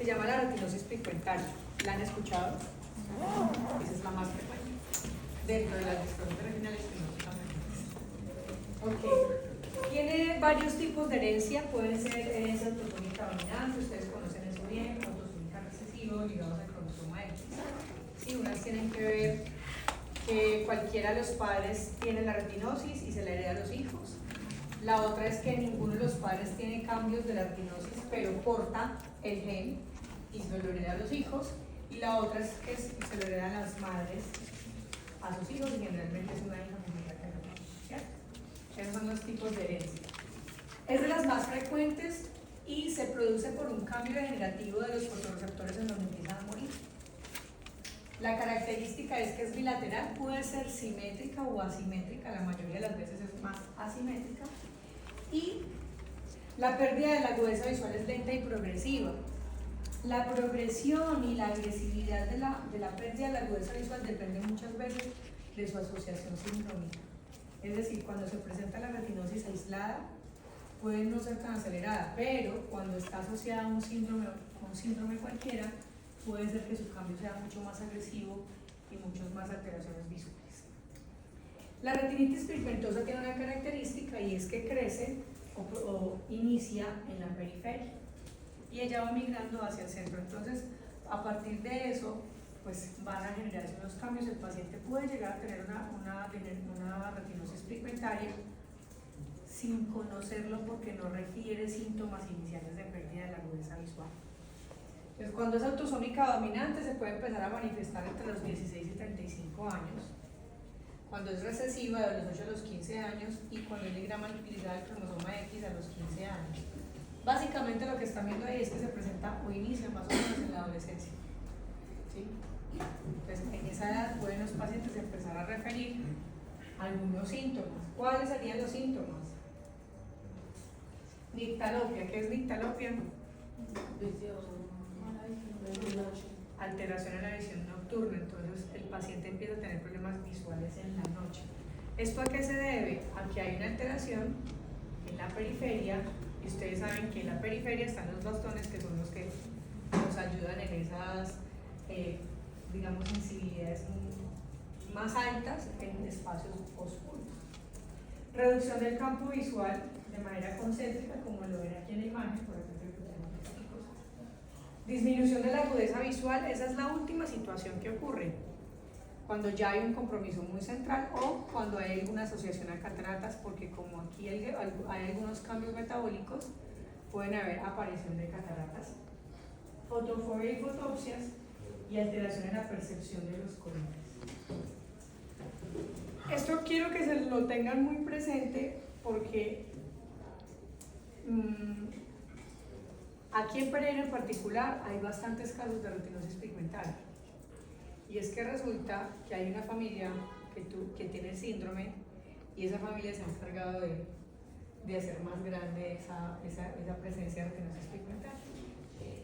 se llama la retinosis pigmentaria. ¿La han escuchado? Esa es la más frecuente dentro de las distrofias retinales que no son tan frecuentes. Ok. Tiene varios tipos de herencia, pueden ser herencia autosómica dominante, ustedes conocen eso bien, autosómica recesiva, ligados al cromosoma X. Sí, unas tienen que ver que cualquiera de los padres tiene la retinosis y se la hereda a los hijos. La otra es que ninguno de los padres tiene cambios de la retinosis, pero porta el gen y se lo hereda a los hijos. Y la otra es que se lo heredan las madres a sus hijos y generalmente es una hija familiar que no, ¿cierto? Esos son los tipos de herencia. Es de las más frecuentes y se produce por un cambio degenerativo de los fotorreceptores en donde empiezan a morir. La característica es que es bilateral, puede ser simétrica o asimétrica, la mayoría de las veces es más asimétrica. Y la pérdida de la agudeza visual es lenta y progresiva. La progresión y la agresividad de la pérdida de la agudeza visual depende muchas veces de su asociación sindrómica. Es decir, cuando se presenta la retinosis aislada, puede no ser tan acelerada, pero cuando está asociada a un síndrome cualquiera, puede ser que su cambio sea mucho más agresivo y muchas más alteraciones visuales. La retinitis pigmentosa tiene una característica y es que crece o inicia en la periferia y ella va migrando hacia el centro. Entonces, a partir de eso, pues van a generarse unos cambios. El paciente puede llegar a tener una retinosis pigmentaria sin conocerlo porque no refiere síntomas iniciales de pérdida de la agudeza visual. Entonces, cuando es autosómica dominante se puede empezar a manifestar entre los 16 y 35 años. Cuando es recesiva de los 8 a los 15 años y cuando es ligada al cromosoma X a los 15 años. Básicamente lo que están viendo ahí es que se presenta o inicia más o menos en la adolescencia. ¿Sí? Entonces, en esa edad pueden los pacientes empezar a referir algunos síntomas. ¿Cuáles serían los síntomas? Nictalopia. ¿Qué es nictalopia? Alteración en la visión nocturna. Entonces el paciente empieza a tener problemas visuales en la noche. ¿Esto a qué se debe? A que hay una alteración en la periferia y ustedes saben que en la periferia están los bastones que son los que nos ayudan en esas digamos sensibilidades más altas en espacios oscuros. Reducción del campo visual de manera concéntrica, como lo ven aquí en la imagen, por ejemplo. Disminución de la agudeza visual, esa es la última situación que ocurre cuando ya hay un compromiso muy central o cuando hay alguna asociación a cataratas, porque como aquí hay algunos cambios metabólicos, pueden haber aparición de cataratas, fotofobia y fotopsias y alteración en la percepción de los colores. Esto quiero que se lo tengan muy presente porque aquí en Pereira en particular hay bastantes casos de retinosis pigmentaria y es que resulta que hay una familia que tiene el síndrome y esa familia se ha encargado de hacer más grande esa presencia de retinosis pigmentaria.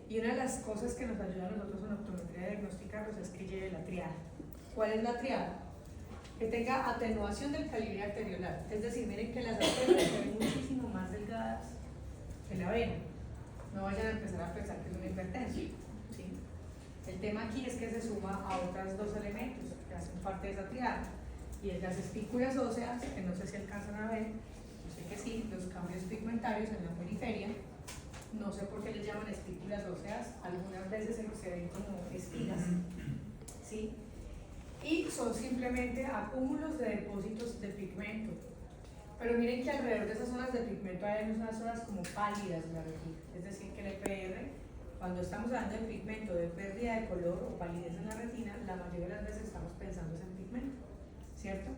Y una de las cosas que nos ayuda a nosotros en optometría a diagnosticarlos es que lleve la triada. ¿Cuál es la triada? Que tenga atenuación del calibre arteriolar, es decir, miren que las arterias se ven muchísimo más delgadas que la vena. No vayan a empezar a pensar que es una hipertensión, ¿sí? El tema aquí es que se suma a otros dos elementos que hacen parte de esa triada y es las espículas óseas, que no sé si alcanzan a ver, yo sé que sí, los cambios pigmentarios en la periferia, no sé por qué les llaman espículas óseas, algunas veces se ven como espigas, ¿sí? Y son simplemente acúmulos de depósitos de pigmento. Pero miren que alrededor de esas zonas de pigmento hay unas zonas como pálidas en la retina. Es decir, que el EPR, cuando estamos hablando de pigmento, de pérdida de color o palidez en la retina, la mayoría de las veces estamos pensando en pigmento, ¿cierto?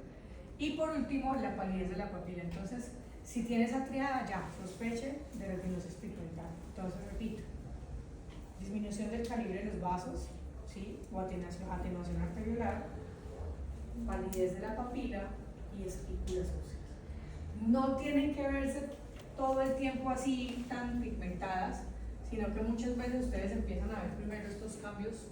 Y por último, la palidez de la papila. Entonces, si tiene esa triada, ya, sospeche de retinosis pigmentaria. Entonces, repito, disminución del calibre de los vasos, ¿sí? O atenuación arteriolar, palidez de la papila y espículas óseas. No tienen que verse todo el tiempo así tan pigmentadas, sino que muchas veces ustedes empiezan a ver primero estos cambios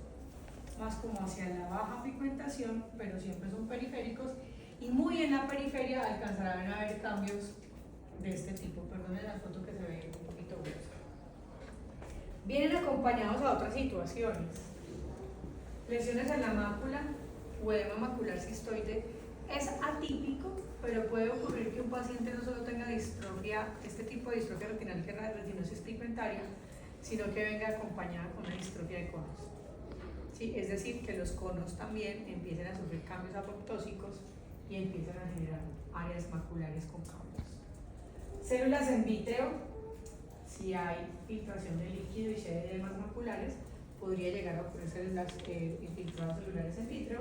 más como hacia la baja pigmentación, pero siempre son periféricos y muy en la periferia alcanzarán a ver cambios de este tipo. Perdonen la foto que se ve un poquito gruesa. vienen acompañados a otras situaciones. Lesiones en la mácula o edema macular cistoide es atípico, pero puede ocurrir que un paciente no solo tenga distrofia, este tipo de distrofia retinal que es la retinosis pigmentaria, sino que venga acompañada con una distrofia de conos. ¿Sí? Es decir, que los conos también empiecen a sufrir cambios apoptósicos y empiezan a generar áreas maculares con cambios. Células en vítreo, si hay filtración de líquido y si hay edemas maculares, podría llegar a ocurrir células infiltradas celulares en vítreo.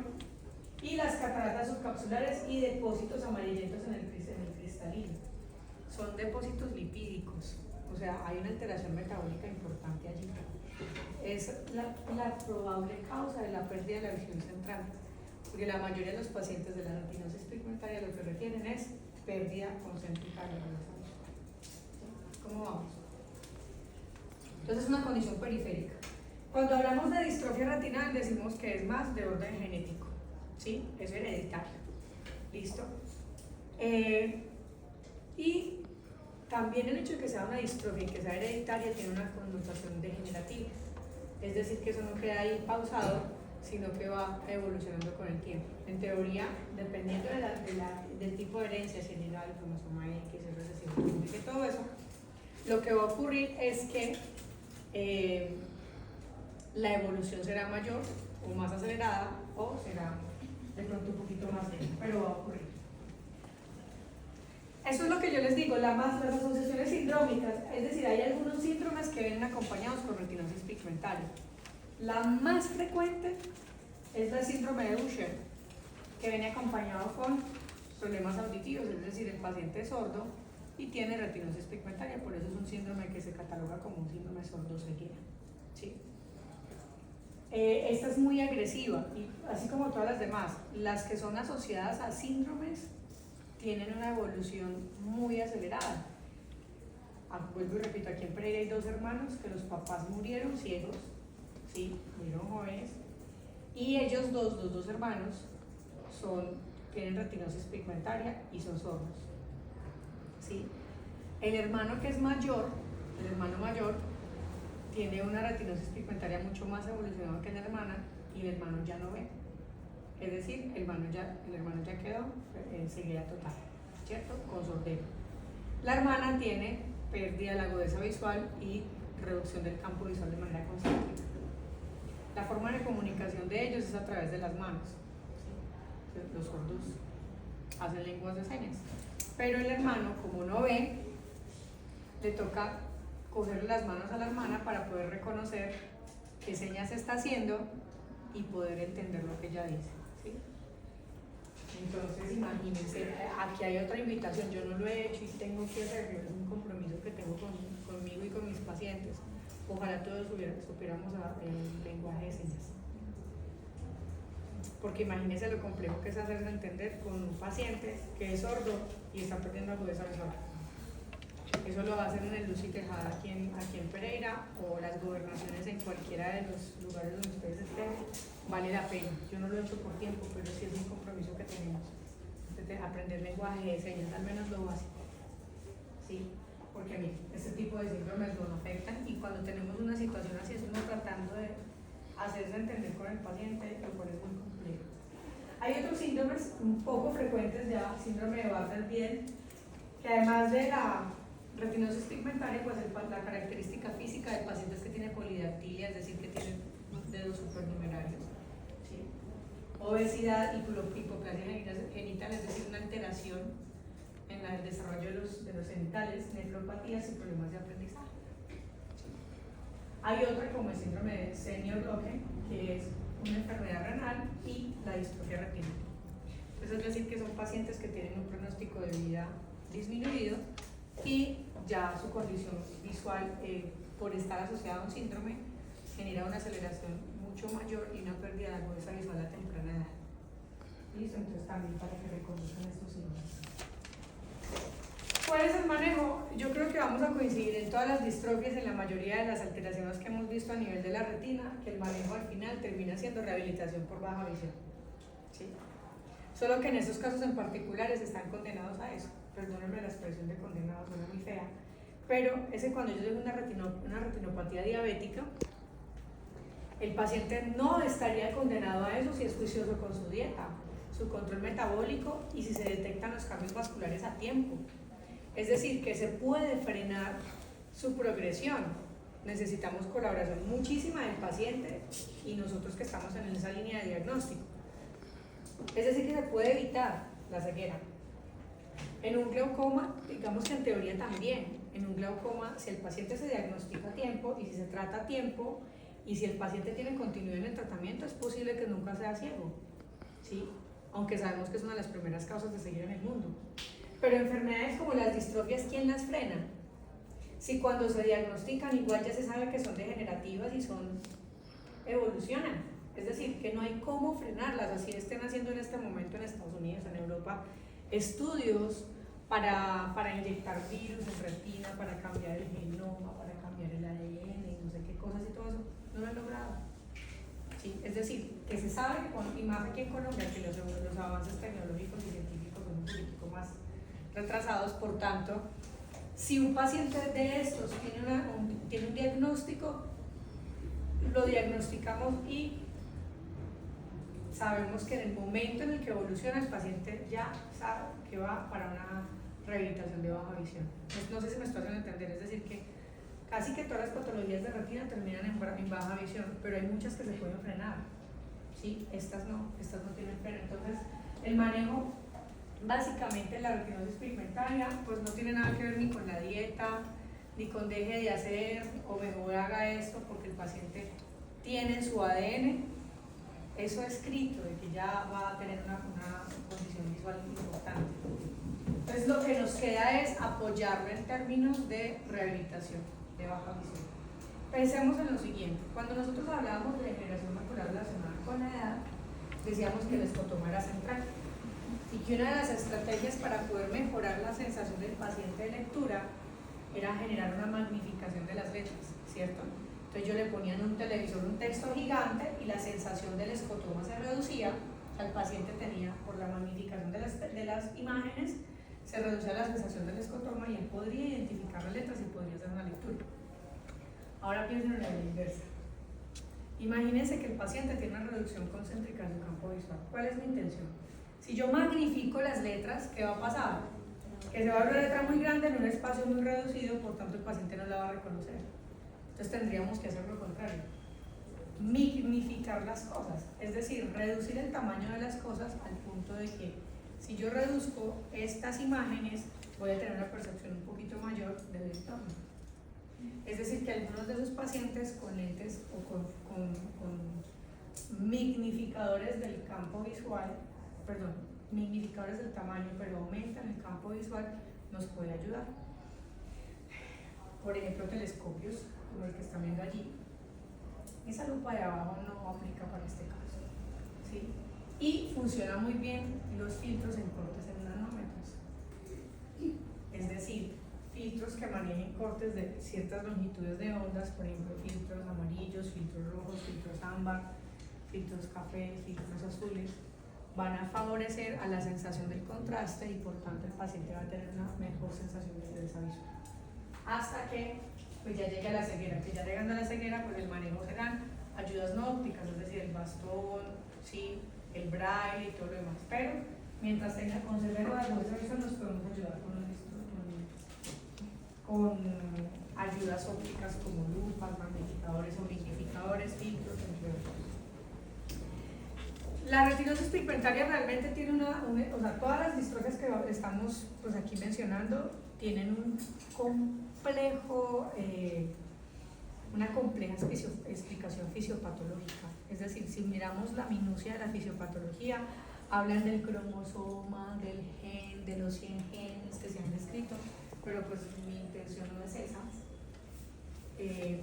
Y las cataratas subcapsulares y depósitos amarillentos en el cristalino. Son depósitos lipídicos, o sea, hay una alteración metabólica importante allí. Es la probable causa de la pérdida de la visión central, porque la mayoría de los pacientes de la retinosis pigmentaria lo que refieren es pérdida concéntrica de la visión. ¿Cómo vamos? Entonces es una condición periférica. Cuando hablamos de distrofia retinal decimos que es más de orden genético, ¿sí? Es hereditario. ¿Listo? Y también el hecho de que sea una distrofia y que sea hereditaria tiene una connotación degenerativa. Es decir, que eso no queda ahí pausado, sino que va evolucionando con el tiempo. En teoría, dependiendo del tipo de herencia, si es el cromosoma X, el recesivo, y todo eso, lo que va a ocurrir es que la evolución será mayor o más acelerada o será de pronto un poquito más lenta, pero va a ocurrir. Eso es lo que yo les digo, las asociaciones sindrómicas, es decir, hay algunos síndromes que vienen acompañados con retinosis pigmentaria. La más frecuente es el síndrome de Usher, que viene acompañado con problemas auditivos, es decir, el paciente es sordo y tiene retinosis pigmentaria, por eso es un síndrome que se cataloga como un síndrome sordoceguera. ¿Sí? Esta es muy agresiva, y así como todas las demás. Las que son asociadas a síndromes tienen una evolución muy acelerada. Vuelvo y repito, aquí en Pereira hay 2 hermanos que los papás murieron ciegos, ¿sí? Murieron jóvenes, y ellos los dos hermanos tienen retinosis pigmentaria y son sordos, ¿sí? El hermano que es mayor, el hermano mayor, tiene una retinosis pigmentaria mucho más evolucionada que la hermana y el hermano ya no ve. Es decir, el hermano ya quedó en ceguera total, ¿cierto? Con sordera. La hermana tiene pérdida de la agudeza visual y reducción del campo visual de manera concéntrica. La forma de comunicación de ellos es a través de las manos. ¿Sí? Los sordos hacen lenguas de señas. Pero el hermano, como no ve, le toca cogerle las manos a la hermana para poder reconocer qué señas está haciendo y poder entender lo que ella dice. ¿Sí? Entonces, imagínense, aquí hay otra invitación, yo no lo he hecho y tengo que hacerlo, es un compromiso que tengo conmigo y con mis pacientes. Ojalá todos supiéramos el lenguaje de señas. Porque imagínense lo complejo que es hacerse entender con un paciente que es sordo y está perdiendo agudeza visual. Eso lo hacen en el Luz y Tejada aquí en Pereira o las gobernaciones en cualquiera de los lugares donde ustedes estén, vale la pena. Yo no lo he hecho por tiempo, pero sí es un compromiso que tenemos. Aprender lenguaje de señas, al menos lo básico. ¿Sí? Porque a mí este tipo de síndromes nos afectan y cuando tenemos una situación así es uno tratando de hacerse entender con el paciente, lo cual es muy complejo. Hay otros síndromes un poco frecuentes ya, síndrome de Bardet-Biedl, que además de la retinosis pigmentaria, pues la característica física del paciente es que tiene polidactilia, es decir, que tiene dedos supernumerarios. ¿Sí? Obesidad y hipoplasia genital, es decir, una alteración en el desarrollo de los genitales, nefropatías y problemas de aprendizaje. Hay otra como el síndrome de Senior-Loken, que es una enfermedad renal y la distrofia retinal. Entonces, es decir, que son pacientes que tienen un pronóstico de vida disminuido y ya su condición visual, por estar asociada a un síndrome, genera una aceleración mucho mayor y una pérdida de agudeza visual a temprana edad. ¿Listo? Entonces también para que reconozcan estos síndromes. ¿Cuál es el manejo? Yo creo que vamos a coincidir en todas las distrofias, en la mayoría de las alteraciones que hemos visto a nivel de la retina, que el manejo al final termina siendo rehabilitación por baja visión. ¿Sí? Solo que en esos casos en particulares están condenados a eso. Perdónenme la expresión de condenado, suena muy fea, pero cuando yo tengo una retinopatía diabética, el paciente no estaría condenado a eso si es juicioso con su dieta, su control metabólico y si se detectan los cambios vasculares a tiempo. Es decir, que se puede frenar su progresión. Necesitamos colaboración muchísima del paciente y nosotros que estamos en esa línea de diagnóstico. Es decir, que se puede evitar la ceguera. En un glaucoma, digamos que en teoría también, en un glaucoma, si el paciente se diagnostica a tiempo y si se trata a tiempo y si el paciente tiene continuidad en el tratamiento, es posible que nunca sea ciego, ¿sí? Aunque sabemos que es una de las primeras causas de ceguera en el mundo. Pero enfermedades como las distrofias, ¿quién las frena? Si cuando se diagnostican igual ya se sabe que son degenerativas y evolucionan. Es decir, que no hay cómo frenarlas, así estén haciendo en este momento en Estados Unidos, en Europa, estudios para inyectar virus en retina, para cambiar el genoma, para cambiar el ADN y no sé qué cosas y todo eso, no lo han logrado. ¿Sí? Es decir, que se sabe que, y más aquí en Colombia, que los avances tecnológicos y científicos son un poquitico más retrasados, por tanto, si un paciente de estos tiene un diagnóstico, lo diagnosticamos y sabemos que en el momento en el que evoluciona el paciente ya sabe que va para una rehabilitación de baja visión. No sé si me estoy haciendo entender, es decir, que casi que todas las patologías de retina terminan en baja visión, pero hay muchas que se pueden frenar, ¿sí? Estas no tienen freno. Entonces, el manejo, básicamente la retinosis pigmentaria, pues no tiene nada que ver ni con la dieta, ni con deje de hacer o mejor haga esto porque el paciente tiene en su ADN eso escrito de que ya va a tener una condición visual importante. Entonces lo que nos queda es apoyarlo en términos de rehabilitación de baja visión. Pensemos en lo siguiente, cuando nosotros hablábamos de degeneración macular relacionada con la edad, decíamos que el escotoma era central y que una de las estrategias para poder mejorar la sensación del paciente de lectura era generar una magnificación de las letras, ¿cierto? Entonces yo le ponía en un televisor un texto gigante y la sensación del escotoma se reducía, o sea, el paciente tenía, por la magnificación de las imágenes, se reducía la sensación del escotoma y él podría identificar las letras y podría hacer una lectura. Ahora piensen en la inversa. Imagínense que el paciente tiene una reducción concéntrica en su campo visual. ¿Cuál es mi intención? Si yo magnifico las letras, ¿qué va a pasar? Que se va a ver una letra muy grande en un espacio muy reducido, por tanto el paciente no la va a reconocer. Entonces tendríamos que hacer lo contrario, magnificar las cosas, es decir, reducir el tamaño de las cosas al punto de que si yo reduzco estas imágenes voy a tener una percepción un poquito mayor del entorno. Es decir, que algunos de esos pacientes con lentes o con magnificadores del campo visual, magnificadores del tamaño, pero aumentan el campo visual, nos puede ayudar. Por ejemplo, telescopios como el que están viendo allí. Esa lupa de abajo no aplica para este caso, ¿sí? Y funciona muy bien los filtros en cortes en nanómetros, es decir, filtros que manejen cortes de ciertas longitudes de ondas, por ejemplo, filtros amarillos, filtros rojos, filtros ámbar, filtros café, filtros azules, van a favorecer a la sensación del contraste y por tanto el paciente va a tener una mejor sensación de esa visual. Hasta que pues ya llegue a la ceguera, que ya llegando a la ceguera pues el manejo serán ayudas no ópticas, es decir, el bastón, ¿sí? El braille y todo lo demás, pero mientras conserve la visualización nos podemos ayudar con ayudas ópticas como lupas, magnificadores o magnificadores, filtros, entre otros. La retinosis pigmentaria realmente tiene o sea, todas las distrofias que estamos pues, aquí mencionando tienen un complejo, una compleja explicación fisiopatológica. Es decir, si miramos la minucia de la fisiopatología, hablan del cromosoma, del gen, de los 100 genes que se han descrito, pero pues mi intención no es esa.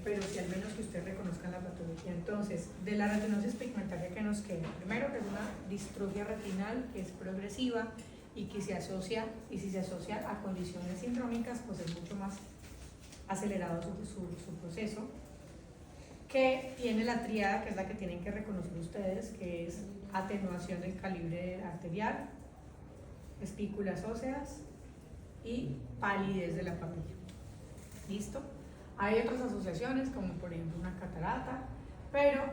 Pero sí al menos que ustedes reconozcan la patología. Entonces, de la retinosis pigmentaria, ¿qué nos queda? Primero, que es una distrofia retinal que es progresiva y que se asocia, y si se asocia a condiciones sindrómicas, pues es mucho más acelerado su proceso, que tiene la tríada, que es la que tienen que reconocer ustedes, que es atenuación del calibre arterial, espículas óseas y palidez de la papila. ¿Listo? Hay otras asociaciones, como por ejemplo una catarata, pero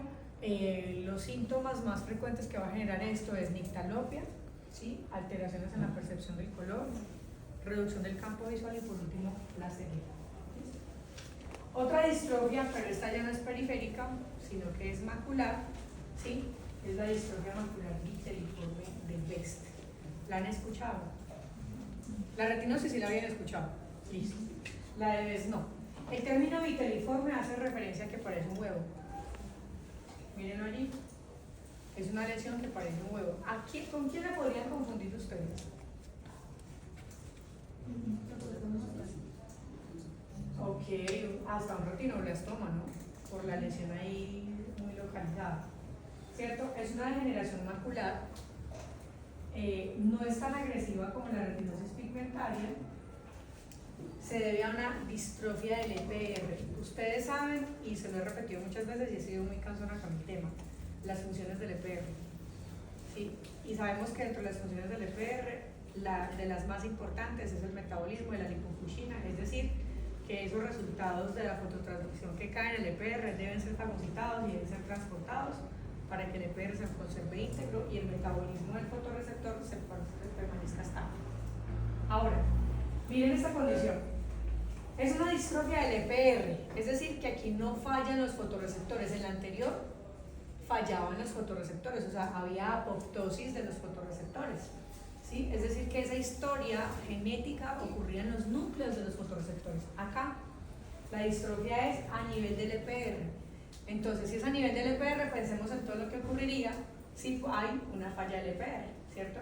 los síntomas más frecuentes que va a generar esto es nictalopia, ¿sí? Alteraciones en la percepción del color, reducción del campo visual y por último la ceguera. Otra distrofia, pero esta ya no es periférica, sino que es macular, ¿sí? Es la distrofia macular viteliforme del Best. ¿La han escuchado? La retinosis sí la habían escuchado. Listo. La de Best no. El término viteliforme hace referencia a que parece un huevo. Mírenlo allí. Es una lesión que parece un huevo. ¿Con quién la podrían confundir ustedes? Ok, hasta un retinoblastoma, ¿no? Por la lesión ahí muy localizada. ¿Cierto? Es una degeneración macular. No es tan agresiva como la retinosis pigmentaria. Se debe a una distrofia del EPR. Ustedes saben, y se lo he repetido muchas veces y he sido muy cansona con el tema, las funciones del EPR. ¿Sí? Y sabemos que dentro de las funciones del EPR, de las más importantes es el metabolismo de la lipofuscina, es decir, que esos resultados de la fototransducción que caen en el EPR deben ser fagocitados y deben ser transportados para que el EPR se conserve íntegro y el metabolismo del fotorreceptor se permanezca estable. Ahora, miren esta condición. Es una distrofia del EPR, es decir, que aquí no fallan los fotorreceptores. En la anterior fallaban los fotorreceptores, o sea, había apoptosis de los fotorreceptores. ¿Sí? Es decir, que esa historia genética ocurría en los núcleos de los fotorreceptores. Acá, la distrofia es a nivel del EPR. Entonces, si es a nivel del EPR, pensemos en todo lo que ocurriría si hay una falla del EPR, ¿cierto?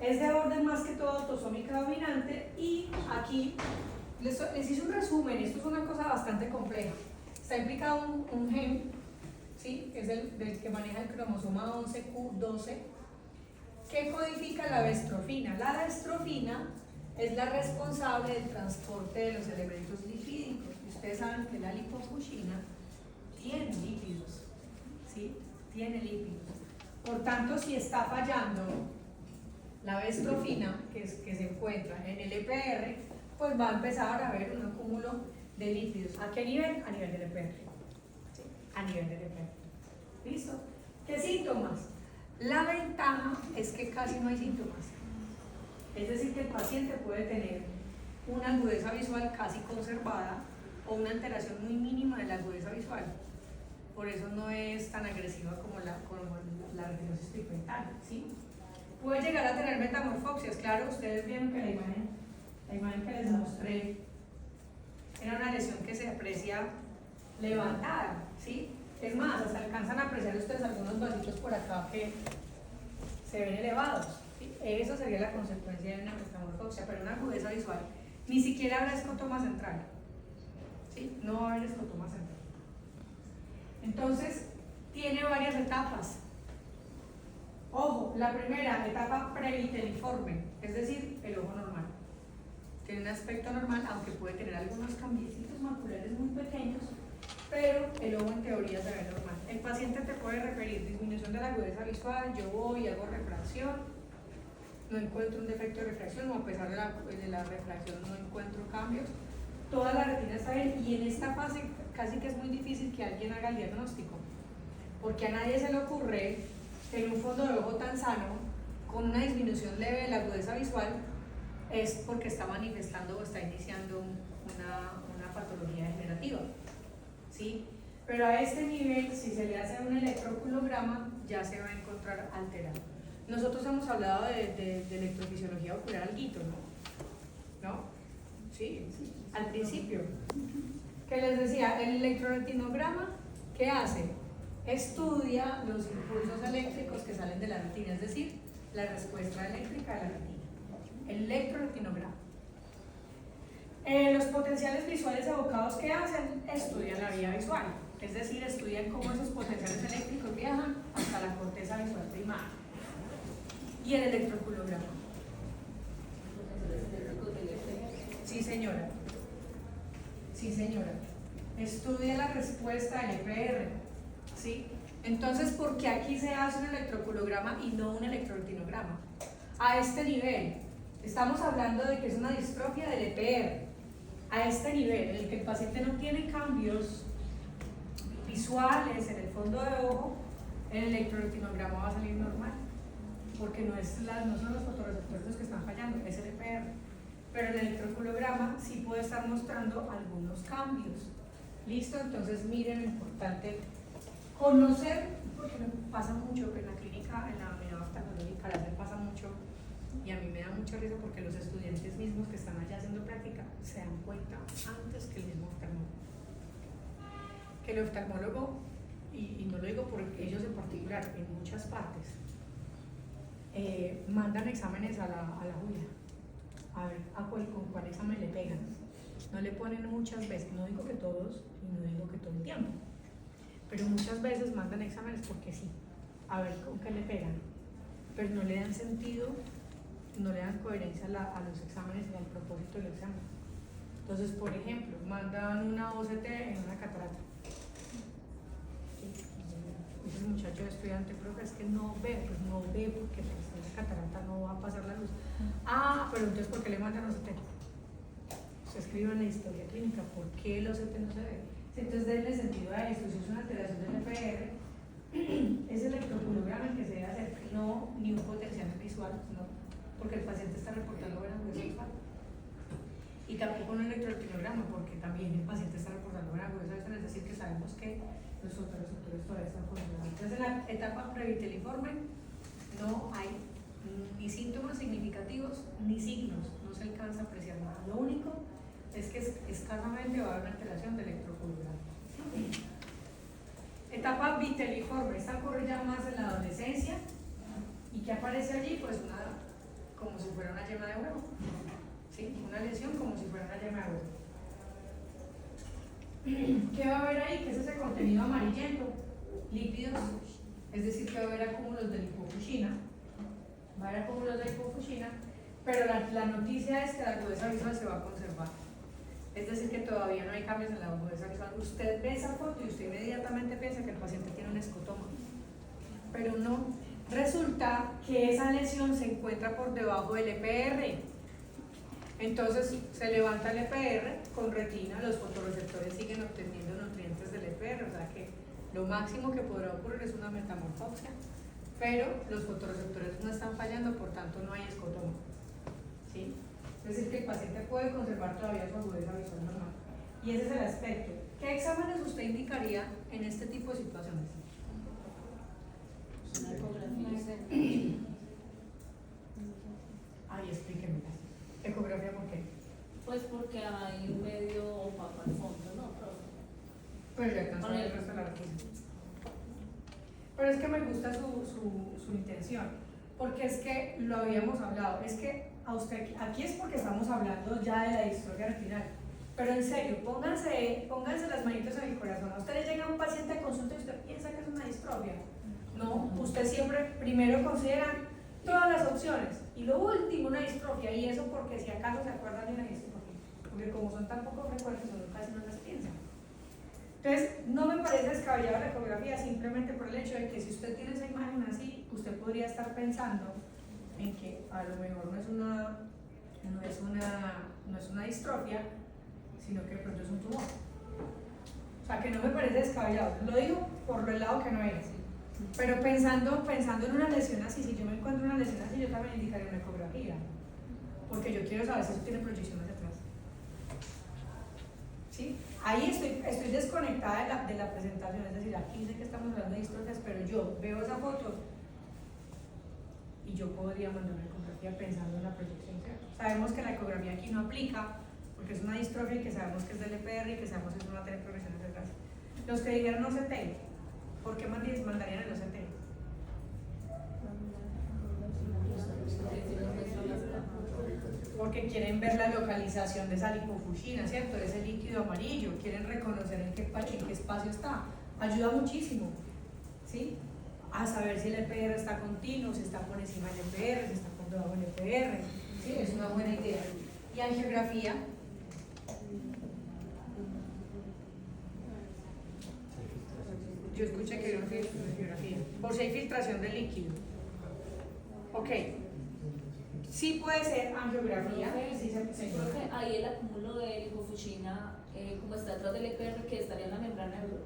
Es de orden más que todo autosómica dominante y aquí les hice un resumen. Esto es una cosa bastante compleja. Está implicado un gen, ¿sí? Es del que maneja el cromosoma 11q12, que codifica la bestrofina. La bestrofina es la responsable del transporte de los elementos lipídicos. Ustedes saben que la lipofuscina tiene lípidos, ¿sí? Tiene lípidos. Por tanto, si está fallando la bestrofina, que se encuentra en el EPR, pues va a empezar a haber un acúmulo de lípidos. ¿A qué nivel? A nivel del EPR. ¿Sí? A nivel del EPR. ¿Listo? ¿Qué síntomas? La ventaja es que casi no hay síntomas. Es decir, que el paciente puede tener una agudeza visual casi conservada o una alteración muy mínima de la agudeza visual. Por eso no es tan agresiva como la retinosis pigmentaria, ¿sí? Puede llegar a tener metamorfoxias. Claro, ustedes vieron que la imagen que les mostré era una lesión que se aprecia levantada, ¿sí? Es más, hasta alcanzan a apreciar ustedes algunos vasitos por acá que se ven elevados, ¿sí? Eso sería la consecuencia de una metamorfoxia, pero una agudeza visual. Ni siquiera habrá escotoma central, ¿sí? No va a haber escotoma central. Entonces, tiene varias etapas. Ojo, la primera etapa previteliforme, es decir, el ojo normal. Tiene un aspecto normal, aunque puede tener algunos cambiecitos maculares muy pequeños, pero el ojo en teoría se ve normal. El paciente te puede referir disminución de la agudeza visual, yo voy y hago refracción, no encuentro un defecto de refracción, o a pesar de la refracción no encuentro cambios. Toda la retina está bien y en esta fase casi que es muy difícil que alguien haga el diagnóstico, porque a nadie se le ocurre en un fondo de ojo tan sano, con una disminución leve de la agudeza visual, es porque está manifestando o está iniciando una patología degenerativa, ¿sí? Pero a este nivel, si se le hace un electroculograma, ya se va a encontrar alterado. Nosotros hemos hablado de electrofisiología ocular alguito, ¿no? ¿No? Sí, al principio. ¿Qué les decía? El electroretinograma, ¿qué hace? Estudia los impulsos eléctricos que salen de la retina, es decir, la respuesta eléctrica de la retina. El electroretinograma. Los potenciales visuales evocados que hacen, estudian la vía visual, es decir, estudian cómo esos potenciales eléctricos viajan hasta la corteza visual primaria. Y el electroculograma. Sí, señora. Sí, señora. Estudia la respuesta del EPR. ¿Sí? Entonces, ¿por qué aquí se hace un electroculograma y no un electroretinograma? A este nivel, estamos hablando de que es una distrofia del EPR. a este nivel, en el que el paciente no tiene cambios visuales en el fondo de ojo, el electroretinograma va a salir normal, porque no son los fotorreceptores los que están fallando, es el EPR. Pero el electroculograma sí puede estar mostrando algunos cambios. ¿Listo? Entonces miren, lo importante conocer, porque me pasa mucho en la clínica, en la unidad oftalmológica, la pasa mucho, y a mí me da mucha risa porque los estudiantes mismos que están allá haciendo práctica se dan cuenta antes que el mismo oftalmólogo. Que el oftalmólogo, y no lo digo por ellos en particular, en muchas partes, mandan exámenes a la UIA, a ver con cuál examen le pegan. No le ponen muchas veces, no digo que todos, y no digo que todo el tiempo, pero muchas veces mandan exámenes porque sí, a ver con qué le pegan, pero no le dan sentido, no le dan coherencia a los exámenes y al propósito del examen. Entonces, por ejemplo, mandan una OCT en una catarata. Dice el muchacho estudiante, profe, es que no ve, pues no ve porque pues, en la catarata no va a pasar la luz. Ah, pero entonces, ¿por qué le mandan OCT? Se escribe en la historia clínica, ¿por qué el OCT no se ve? Entonces, denle sentido a esto, si es una alteración del EPR, es el electroculograma el que se debe hacer, no ni un potencial visual, no, porque el paciente está reportando buena agudeza visual. Y tampoco un electroretinograma, porque también el paciente está reportando buena agudeza visual, es decir, que sabemos que los fotorreceptores todavía están funcionando. Entonces, en la etapa previteliforme no hay ni síntomas significativos ni signos, no se alcanza a apreciar nada. Lo único es que escasamente va a haber una alteración del electroculograma. Etapa viteliforme, esta ocurre ya más en la adolescencia. ¿Y qué aparece allí? Pues como si fuera una yema de huevo. ¿Sí? Una lesión como si fuera una yema de huevo. ¿Qué va a haber ahí? ¿Qué es ese contenido amarillento? Lípidos, es decir, que va a haber acúmulos de lipofucina. Va a haber acúmulos de lipofucina, pero la noticia es que la agudeza visual se va a conservar. Es decir, que todavía no hay cambios en la agudeza visual. Usted ve esa foto y usted inmediatamente piensa que el paciente tiene un escotoma, pero no. Resulta que esa lesión se encuentra por debajo del EPR. Entonces se levanta el EPR con retina, los fotorreceptores siguen obteniendo nutrientes del EPR, o sea que lo máximo que podrá ocurrir es una metamorfosia, pero los fotorreceptores no están fallando, por tanto no hay escotoma. ¿Sí? Es decir, que el paciente puede conservar todavía su agudeza visual normal. Y ese es el aspecto. ¿Qué exámenes usted indicaría en este tipo de situaciones? Una ecografía. Ay, explíqueme. ¿Ecografía por qué? Pues porque hay un medio opaco al fondo, ¿no? Pues ya alcanzó el resto de la retina. Pero es que me gusta su intención, porque es que lo habíamos hablado, es que a usted, aquí es porque estamos hablando ya de la distrofia retinal, pero en serio, pónganse las manitos en el corazón. A usted le llega un paciente a consulta y usted piensa que es una distrofia. No, usted siempre primero considera todas las opciones y lo último una distrofia, y eso porque si acaso se acuerdan de una distrofia, porque como son tan poco frecuentes uno casi no las piensa. Entonces, no me parece descabellada la ecografía simplemente por el hecho de que si usted tiene esa imagen así, usted podría estar pensando en que a lo mejor no es una distrofia, sino que de pronto es un tumor. O sea, que no me parece descabellado. Lo digo por el lado que no es. Pero pensando en una lesión así, si yo me encuentro una lesión así, yo también indicaría una ecografía. Porque yo quiero saber si eso tiene proyección hacia atrás. ¿Sí? Ahí estoy desconectada de la presentación, es decir, aquí sé que estamos hablando de distrofias, pero yo veo esa foto y yo podría mandar una ecografía pensando en la proyección, ¿cierto? Sabemos que la ecografía aquí no aplica porque es una distrofia y que sabemos que es del EPR y que sabemos que eso no va a tener progresión hacia atrás. Los que dijeron OCT, ¿por qué mandarían el OCT? Porque quieren ver la localización de esa lipofucina, ¿cierto? De ese líquido amarillo, quieren reconocer en qué espacio está. Ayuda muchísimo, ¿sí? A saber si el EPR está continuo, si está por encima del EPR, si está por debajo del EPR, ¿sí? Es una buena idea. Y angiografía. Yo escuché que era angiografía. Por si hay filtración del líquido. Ok. Sí puede ser angiografía, sí se Creo señora. que ahí el acúmulo de lipofuchina, como está detrás del EPR, que estaría en la membrana del huevo.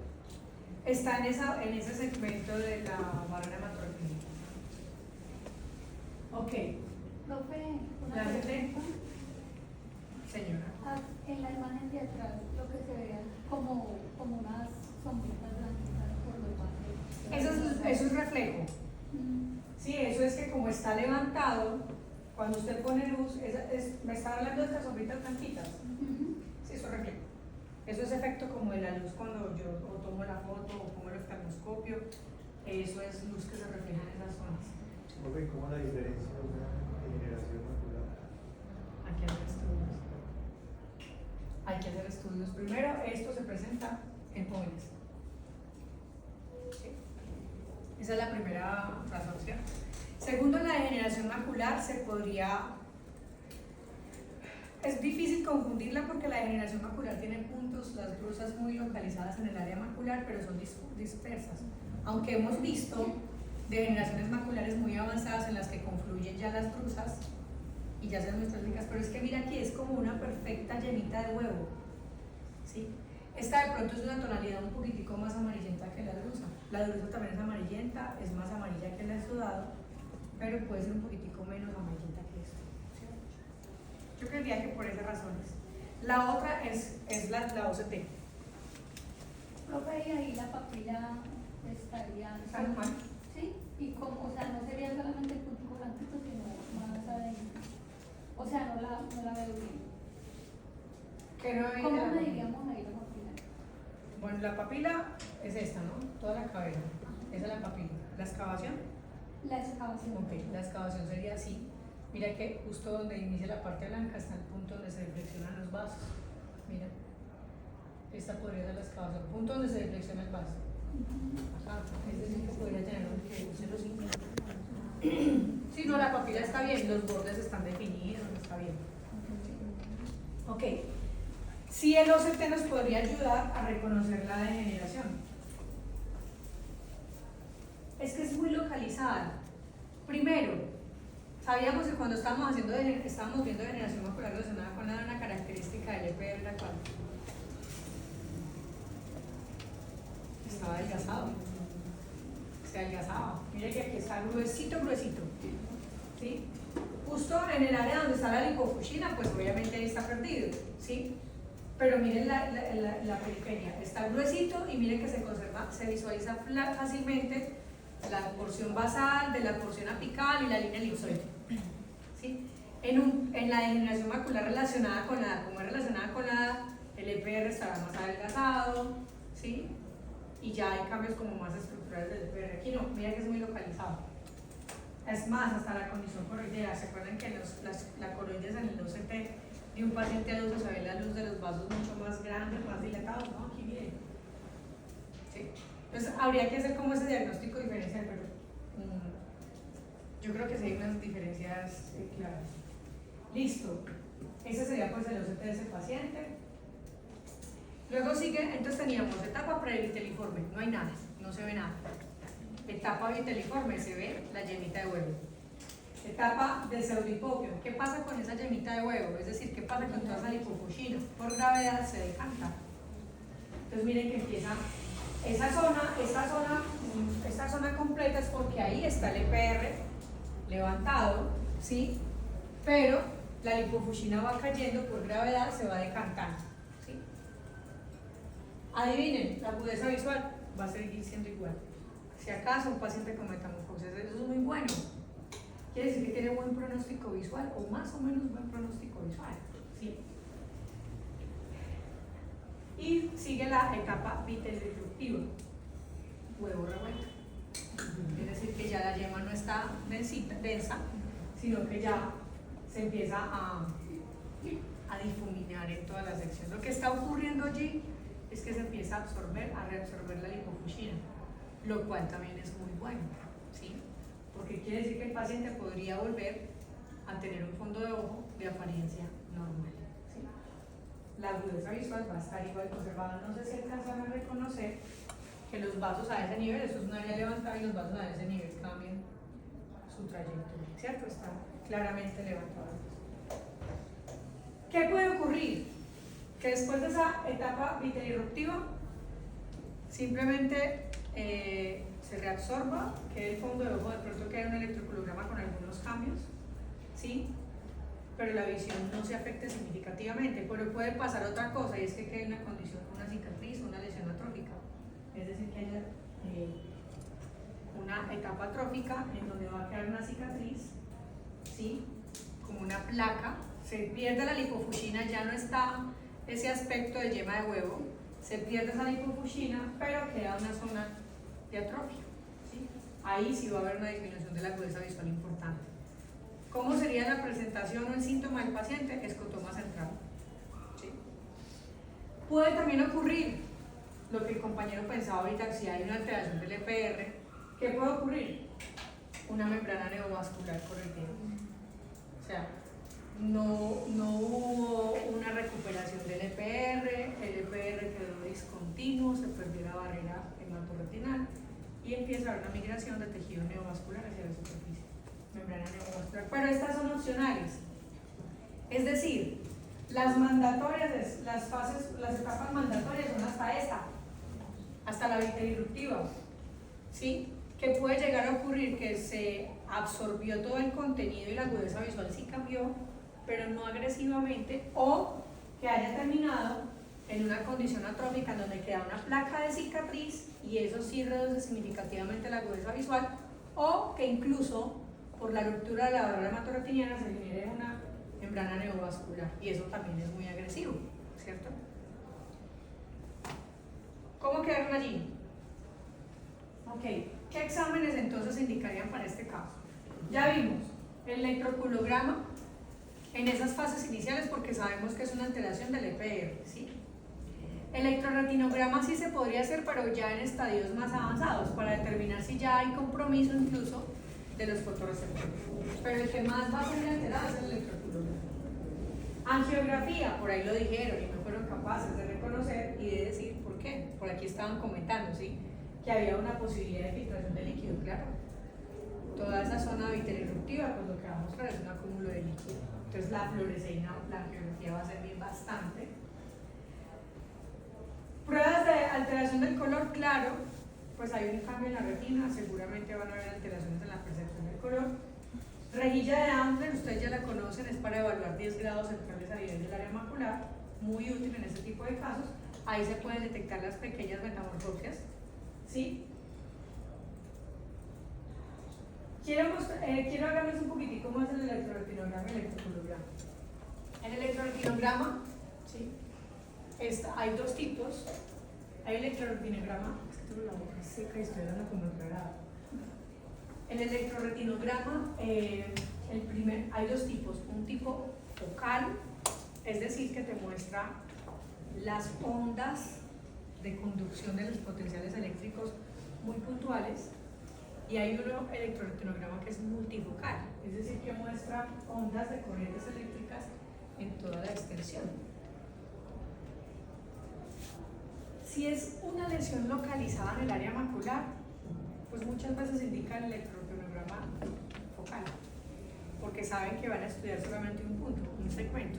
Está en ese segmento de la barrera hematoencefálica. Ok, Profe, una Gracias. pregunta. señora. En la imagen de atrás, lo que se ve como unas sombritas blancas por los lados. Eso es reflejo. Mm, Sí, eso es que como está levantado, cuando usted pone luz, me está hablando de estas sombritas blanquitas. ujú. Sí, eso es reflejo. Eso es efecto como de la luz cuando yo o tomo la foto o pongo el oftalmoscopio. Eso es luz que se refleja en esas zonas. Profe, ¿cómo la diferencia de una degeneración macular? Hay que hacer estudios. Hay que hacer estudios. Primero, esto se presenta en jóvenes. ¿Sí? Esa es la primera razón, ¿cierto? Segundo, en la degeneración macular se podría... Es difícil confundirla porque la degeneración macular tiene puntos, las brusas muy localizadas en el área macular, pero son dispersas. Aunque hemos visto degeneraciones maculares muy avanzadas en las que confluyen ya las brusas y ya sean metastáticas, pero es que mira aquí es como una perfecta llenita de huevo, ¿sí? Esta de pronto es una tonalidad un poquitico más amarillenta que la drusa. La drusa también es amarillenta, es más amarilla que la exudado, pero puede ser un poquitico menos amarillenta que esto, ¿cierto? Yo creería que por esas razones. La otra es la OCT. Profe, y ahí la papila estaría. ¿Está normal? Sí, y como, o sea, no sería solamente el puntico blanquito, sino más adentro. O sea, no la veo bien. Que no viene ¿Cómo la- mediríamos ahí la papila? Bueno, la papila es esta, ¿no? Toda la cabeza. Esa es la papila. La excavación. La excavación. Ok, la excavación sería así. Mira que justo donde inicia la parte blanca está el punto donde se deflexionan los vasos. Mira. Esta podría ser la excavación. Punto donde se deflexiona el vaso. Acá. Es decir, que podría tener un 0,5. Sí, no, la papila está bien. Los bordes están definidos. Está bien. Ok. Sí, el OCT nos podría ayudar a reconocer la degeneración. Es que es muy localizada. Primero, sabíamos que cuando estábamos viendo degeneración macular relacionada con una característica del EPR, ¿la cual? Estaba adelgazado. Se adelgazaba. Mire que aquí está gruesito, gruesito. ¿Sí? Justo en el área donde está la lipofuchina, pues obviamente ahí está perdido. ¿Sí? Pero miren la periferia. Está gruesito y miren que se conserva, se visualiza fácilmente la porción basal, de la porción apical y la línea elipsoide. ¿Sí? En la degeneración macular relacionada con la edad, como es relacionada con la edad, el EPR estará más adelgazado, ¿sí? Y ya hay cambios como más estructurales del EPR. Aquí no, mira que es muy localizado. Es más, hasta la condición coroidea. ¿Se acuerdan que la coroides en el OCT de un paciente adulto se ve la luz de los vasos mucho más grandes, más dilatados? ¿No? Aquí miren. ¿Sí? Entonces habría que hacer como ese diagnóstico diferencial, pero yo creo que sí hay unas diferencias claras. Listo. Ese sería pues el OCT de ese paciente. Luego sigue, entonces teníamos etapa previteliforme, no hay nada, no se ve nada. Etapa viteliforme, se ve la yemita de huevo. Etapa de pseudipopio, ¿qué pasa con esa yemita de huevo? Es decir, ¿qué pasa con toda esa lipofuchina? Por gravedad se decanta. Entonces miren que empieza esta zona completa es porque ahí está el EPR levantado, ¿sí? Pero la lipofuchina va cayendo por gravedad, se va decantando, ¿sí? Adivinen, la agudeza visual va a seguir siendo igual. Si acaso un paciente con metamorfosis, eso es muy bueno. Quiere decir que tiene buen pronóstico visual o más o menos buen pronóstico visual, ¿sí? Y sigue la etapa vitelirruptiva, huevo revuelto. Es decir, que ya la yema no está densa, sino que ya se empieza a difuminar en toda la sección. Lo que está ocurriendo allí es que se empieza a reabsorber la lipofuchina, lo cual también es muy bueno, ¿sí? Porque quiere decir que el paciente podría volver a tener un fondo de ojo de apariencia normal, ¿sí? La agudeza visual va a estar igual conservada. No sé si alcanzan a reconocer que los vasos a ese nivel, eso es un área levantada y los vasos a ese nivel cambian su trayectoria, ¿cierto? Está claramente levantado. ¿Qué puede ocurrir? Que después de esa etapa viterirruptiva, simplemente se reabsorba, que el fondo de ojo de pronto queda un electroculograma con algunos cambios, ¿sí? Pero la visión no se afecte significativamente. Pero puede pasar otra cosa, y es que quede una condición, una cicatriz, una lesión atrófica, es decir, que haya una etapa atrófica en donde va a quedar una cicatriz, ¿sí? Como una placa, se pierde la lipofuscina, ya no está ese aspecto de yema de huevo, se pierde esa lipofuscina, pero queda una zona de atrofia, ¿sí? Ahí sí va a haber una disminución de la agudeza visual importante. ¿Cómo sería la presentación o el síntoma del paciente? Escotoma central, ¿sí? Puede también ocurrir lo que el compañero pensaba ahorita, si hay una alteración del EPR. ¿Qué puede ocurrir? Una membrana neovascular correctiva. O sea, no hubo una recuperación del EPR, el EPR quedó discontinuo, se perdió la barrera hematorretinal y empieza a haber una migración de tejido neovascular hacia la superficie, membrana neovascular. Pero estas son opcionales. Es decir, las mandatorias, las etapas mandatorias son hasta esta, hasta la viterirruptiva, ¿sí? Que puede llegar a ocurrir que se absorbió todo el contenido y la agudeza visual sí cambió, pero no agresivamente, o que haya terminado en una condición atrófica en donde queda una placa de cicatriz y eso sí reduce significativamente la agudeza visual, o que incluso por la ruptura de la barrera hematorretiniana se genere una membrana neovascular y eso también es muy agresivo, ¿cierto? ¿Cómo quedaron allí? Ok, ¿qué exámenes entonces se indicarían para este caso? Ya vimos el electroculograma en esas fases iniciales porque sabemos que es una alteración del EPR, ¿sí? Electroretinograma sí se podría hacer, pero ya en estadios más avanzados para determinar si ya hay compromiso incluso de los fotorreceptores. Pero el que más va a ser alterado es el electroculograma. Angiografía, por ahí lo dijeron y no fueron capaces de reconocer y de decir por qué. Por aquí estaban comentando, ¿sí? Que había una posibilidad de filtración de líquido, claro. Toda esa zona viterirruptiva, pues lo que va a mostrar es un acúmulo de líquido. Entonces la fluoresceína, la angiografía va a servir bastante. Pruebas de alteración del color, claro, pues hay un cambio en la retina, seguramente van a haber alteraciones en la percepción del color. Rejilla de Andler, ustedes ya la conocen, es para evaluar 10 grados centrales a nivel del área macular, muy útil en este tipo de casos. Ahí se pueden detectar las pequeñas metamorfosias, ¿sí? Quiero hablarles un poquitico más del electroretinograma y el electroculograma. En el electroretinograma, ¿sí? Hay dos tipos. Hay electroretinograma, es que tengo la boca seca y estoy hablando como enredada. En el electroretinograma, hay dos tipos. Un tipo focal, es decir, que te muestra las ondas de conducción de los potenciales eléctricos muy puntuales. Y hay uno electroretinograma que es multifocal, es decir, que muestra ondas de corrientes eléctricas en toda la extensión. Si es una lesión localizada en el área macular, pues muchas veces indica el electroretinograma focal, porque saben que van a estudiar solamente un punto, un segmento.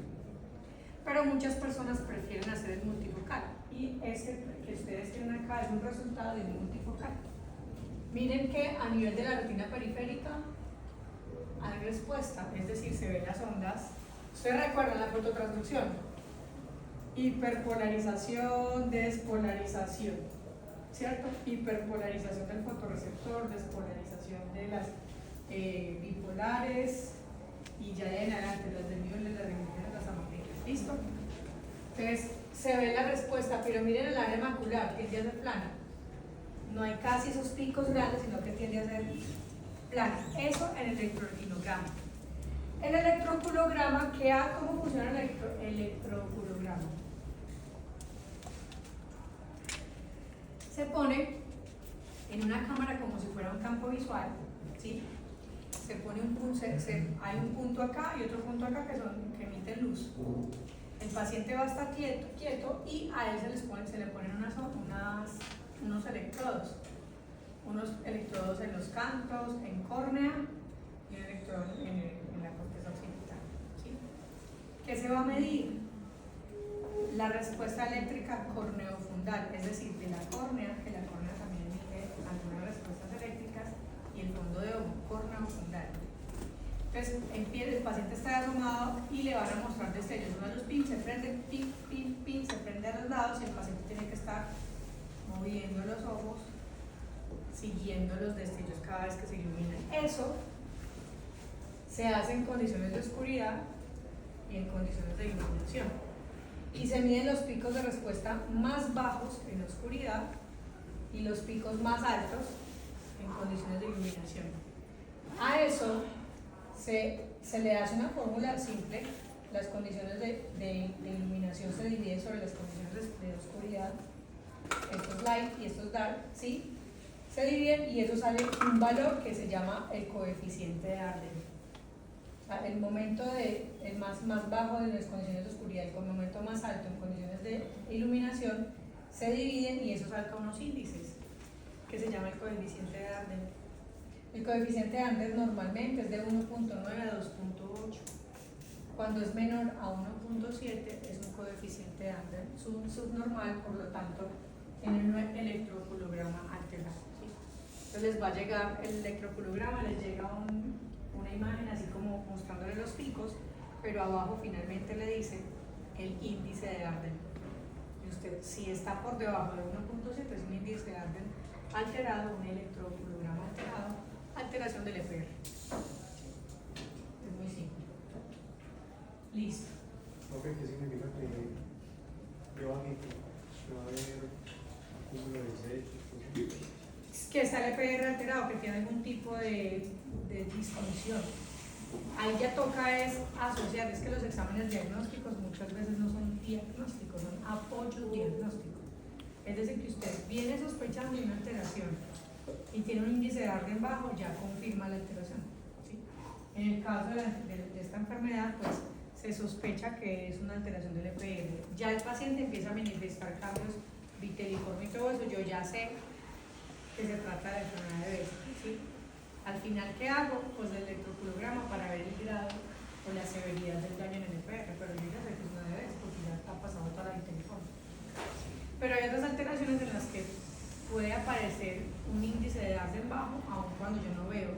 Pero muchas personas prefieren hacer el multifocal, y este que ustedes tienen acá es un resultado de un multifocal. Miren que a nivel de la retina periférica hay respuesta, es decir, se ven las ondas. ¿Ustedes recuerdan la fototransducción? Hiperpolarización, despolarización, ¿cierto? Hiperpolarización del fotorreceptor, despolarización de las bipolares y ya de en adelante las desniveles, las revoluciones, las amarillas. ¿Listo? Entonces se ve la respuesta, pero miren el área macular, tiende a ser plana. No hay casi esos picos grandes, sino que tiende a ser plana. Eso en el electroretinograma. El electroculograma, ¿cómo funciona el electroculograma? Se pone en una cámara como si fuera un campo visual, ¿sí? Se pone hay un punto acá y otro punto acá que emiten luz. El paciente va a estar quieto y a él se le ponen unos electrodos en los cantos, en córnea y un electrón en la corteza occipital. ¿Sí? ¿Qué se va a medir? La respuesta eléctrica corneofundal, es decir, de la córnea, que la córnea también emite algunas respuestas eléctricas, y el fondo de ojo, corneofundal. Entonces, el paciente está derramado y le van a mostrar destellos. Una luz pin, se prende, pin, pin, pin, se prende a los lados y el paciente tiene que estar moviendo los ojos, siguiendo los destellos cada vez que se iluminan. Eso se hace en condiciones de oscuridad y en condiciones de iluminación. Y se miden los picos de respuesta más bajos en oscuridad y los picos más altos en condiciones de iluminación. A eso se le hace una fórmula simple. Las condiciones de iluminación se dividen sobre las condiciones de oscuridad. Estos light y estos dark, ¿sí? Se dividen y eso sale un valor que se llama el coeficiente de Arden. O sea, el momento el más bajo de las condiciones de oscuridad y con el momento más alto en condiciones de iluminación se dividen y eso saca unos índices que se llama el coeficiente de Arden. El coeficiente de Arden normalmente es de 1.9 a 2.8. Cuando es menor a 1.7 es un coeficiente de Arden subnormal, por lo tanto en un electroculograma alterado. ¿Sí? Entonces les va a llegar el electroculograma, les llega una imagen así como mostrándole los picos, pero abajo finalmente le dice el índice de Arden. Y usted, si está por debajo de 1.7 es un índice de Arden alterado, un electroculograma alterado, alteración del EPR. Es muy simple. Listo. Ok, ¿qué significa que yo bajito va a haber acúmulo de desechos? Que está el EPR alterado, que tiene algún tipo de disfunción. Ahí ya toca es asociar, es que los exámenes diagnósticos muchas veces no son diagnósticos, son apoyos diagnósticos. Es decir, que usted viene sospechando de una alteración y tiene un índice de Arden bajo, ya confirma la alteración. ¿Sí? En el caso de esta enfermedad, pues se sospecha que es una alteración del EPR. Ya el paciente empieza a manifestar cambios viteliforme y todo eso, yo ya sé que se trata de enfermedad de Bessel, ¿sí? Al final, ¿qué hago? Pues el electroculograma para ver el grado o la severidad del daño en el EPR, pero yo ya sé que es una de Bessel porque ya está pasando toda la viteliforme. Pero hay otras alteraciones en las que puede aparecer un índice de Arden bajo, aun cuando yo no veo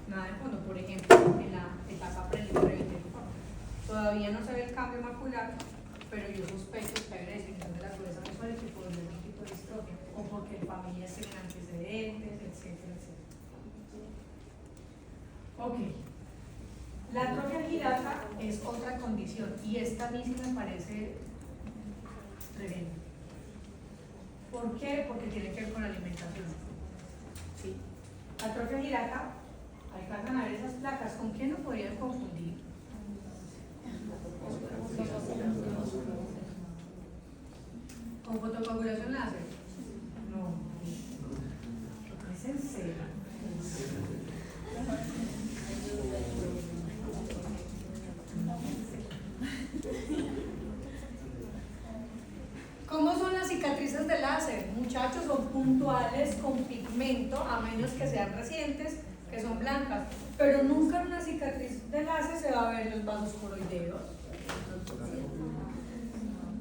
nada de fondo. Por ejemplo, en la etapa preliminar de viteliforme. Todavía no se ve el cambio macular, pero yo sospecho que hay una disminución de la dureza visual y que puede ser un tipo de distrofia, o porque en familias tienen antecedentes, etcétera, etcétera. Ok. La atrofia girafa es otra condición y esta a mí sí me parece tremenda. ¿Por qué? Porque tiene que ver con la alimentación. ¿Sí? Atrofia girafa, alcanzan a ver esas placas, ¿con qué no podrían confundir? ¿Con fotocoagulación láser? No. ¿Es en serio? ¿Cómo son las cicatrices de láser? Muchachos, son puntuales con pigmento, a menos que sean recientes, que son blancas. Pero nunca en una cicatriz de láser se va a ver los vasos coroideos.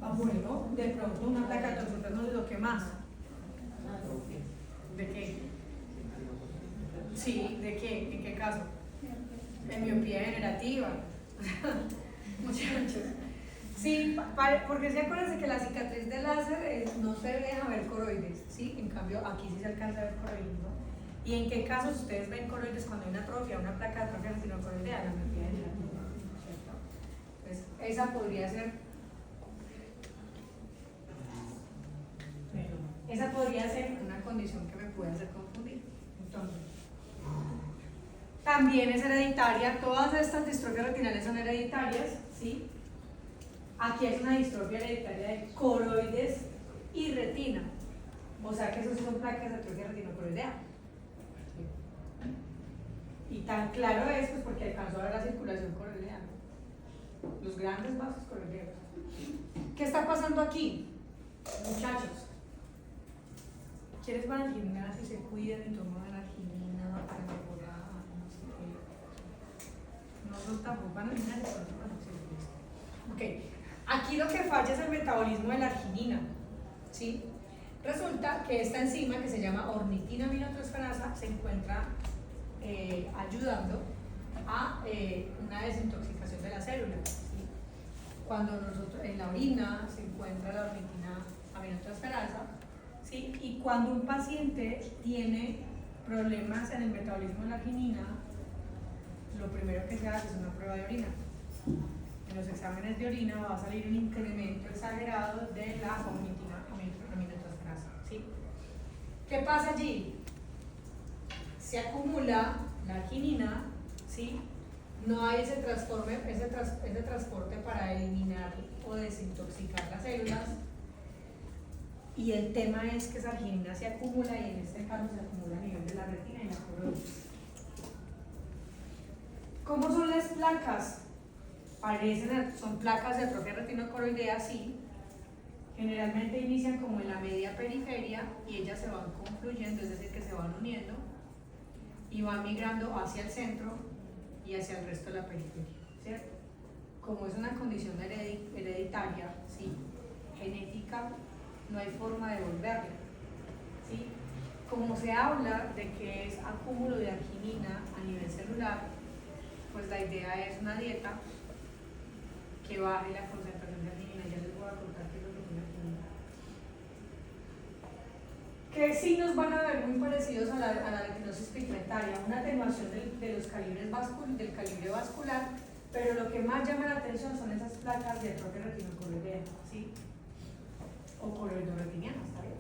Ah, bueno, de pronto una placa de no es lo que más. ¿De qué? Sí, ¿de qué? ¿En qué caso? En miopía degenerativa. Muchachos. Sí, porque se acuerdan de que la cicatriz de láser no se deja ver coroides, ¿sí? En cambio, aquí sí se alcanza a ver coroides, ¿no? ¿Y en qué casos ustedes ven coroides cuando hay una atrofia, una placa de atrofia retinocoroidea? La miopía degenerativa, ¿cierto? Entonces, esa podría ser. Esa podría ser una condición que me puede hacer confundir. Entonces, también es hereditaria, todas estas distrofias retinales son hereditarias, ¿sí? Aquí es una distrofia hereditaria de coroides y retina, o sea que esos sí son placas de atrofia retinocoroidea. Y tan claro es pues porque alcanzó a ver la circulación coroidea, los grandes vasos coroideos. ¿Qué está pasando aquí, muchachos? ¿Quiénes van al gimnasio y se cuidan y toman analgina para mejorar? No sé qué. son tampoco van a orinar. Ok, aquí lo que falla es el metabolismo de la arginina, ¿sí? Resulta que esta enzima que se llama ornitina aminotransferasa se encuentra ayudando a una desintoxicación de las células, ¿sí? Cuando nosotros en la orina se encuentra la ornitina aminotransferasa, ¿sí? Y cuando un paciente tiene problemas en el metabolismo de la arginina, lo primero que se hace es una prueba de orina. En los exámenes de orina va a salir un incremento exagerado de la ornitina aminotransferasa, ¿sí? ¿Qué pasa allí? Se acumula la arginina, ¿sí? No hay ese transporte para eliminar o desintoxicar las células, y el tema es que esa arginina se acumula, y en este caso se acumula a nivel de la retina y la coroides. ¿Cómo son las placas? Son placas de atrofia retinocoroidea, sí. Generalmente inician como en la media periferia y ellas se van confluyendo, es decir, que se van uniendo y van migrando hacia el centro y hacia el resto de la periferia, ¿cierto? Como es una condición hereditaria, sí, genética, no hay forma de volverla, ¿sí? Como se habla de que es acúmulo de arginina a nivel celular, pues la idea es una dieta que baje la concentración de arginina. Ya les voy a contar qué es lo que tiene arginina. ¿Qué signos van a ver muy parecidos a la retinosis pigmentaria? Una atenuación de los calibres del calibre vascular, pero lo que más llama la atención son esas placas de atrofia retinocoroidea, ¿sí? O coroidorretiniana, ¿está bien?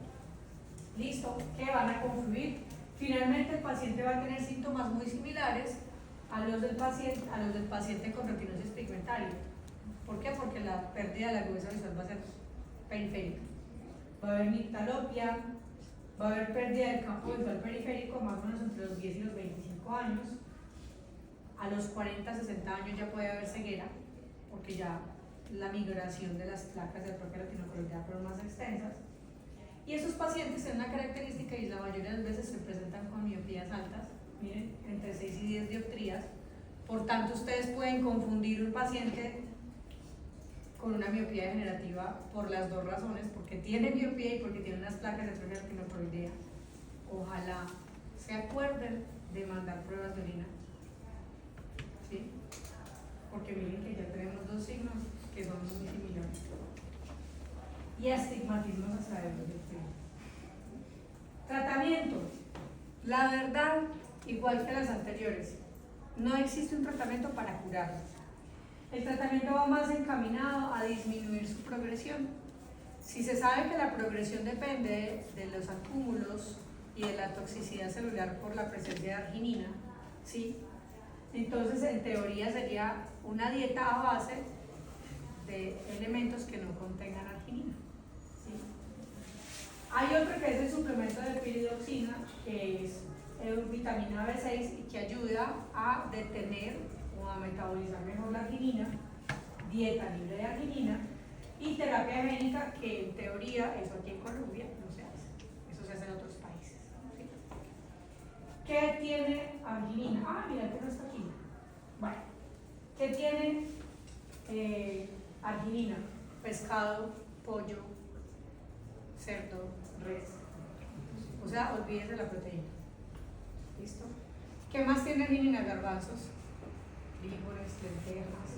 Listo, que van a confluir. Finalmente el paciente va a tener síntomas muy similares a los del paciente con retinosis pigmentaria. ¿Por qué? Porque la pérdida de la agudeza visual va a ser periférica. Va a haber nictalopia, va a haber pérdida del campo visual periférico más o menos entre los 10 y los 25 años. A los 40, 60 años ya puede haber ceguera, porque ya la migración de las placas de atrofia retinocoroidea fueron más extensas. Y esos pacientes tienen una característica, y la mayoría de las veces se presentan con miopías altas, miren, entre 6 y 10 dioptrías. Por tanto, ustedes pueden confundir un paciente con una miopía degenerativa por las dos razones, porque tiene miopía y porque tiene unas placas de atrofia retinocoroidea. Ojalá se acuerden de mandar pruebas de orina, ¿sí? Porque miren que ya tenemos dos signos que son muy similares. Y astigmatismos a través del frío. Tratamiento. La verdad, igual que las anteriores, no existe un tratamiento para curarlas. El tratamiento va más encaminado a disminuir su progresión. Si se sabe que la progresión depende de los acúmulos y de la toxicidad celular por la presencia de arginina, ¿sí? Entonces, en teoría sería una dieta a base de elementos que no contengan arginina, ¿sí? Hay otro que es el suplemento de piridoxina, que es vitamina B6 y que ayuda a detener o a metabolizar mejor la arginina, dieta libre de arginina y terapia génica, que en teoría, eso aquí en Colombia no se hace, eso se hace en otros países, ¿sí? ¿Qué tiene arginina? Ah, mira que no está aquí. Bueno, ¿qué tiene arginina? Pescado, pollo, cerdo, res. O sea, olvídese la proteína. ¿Listo? ¿Qué más tiene arginina? Garbanzos, frijoles, lentejas.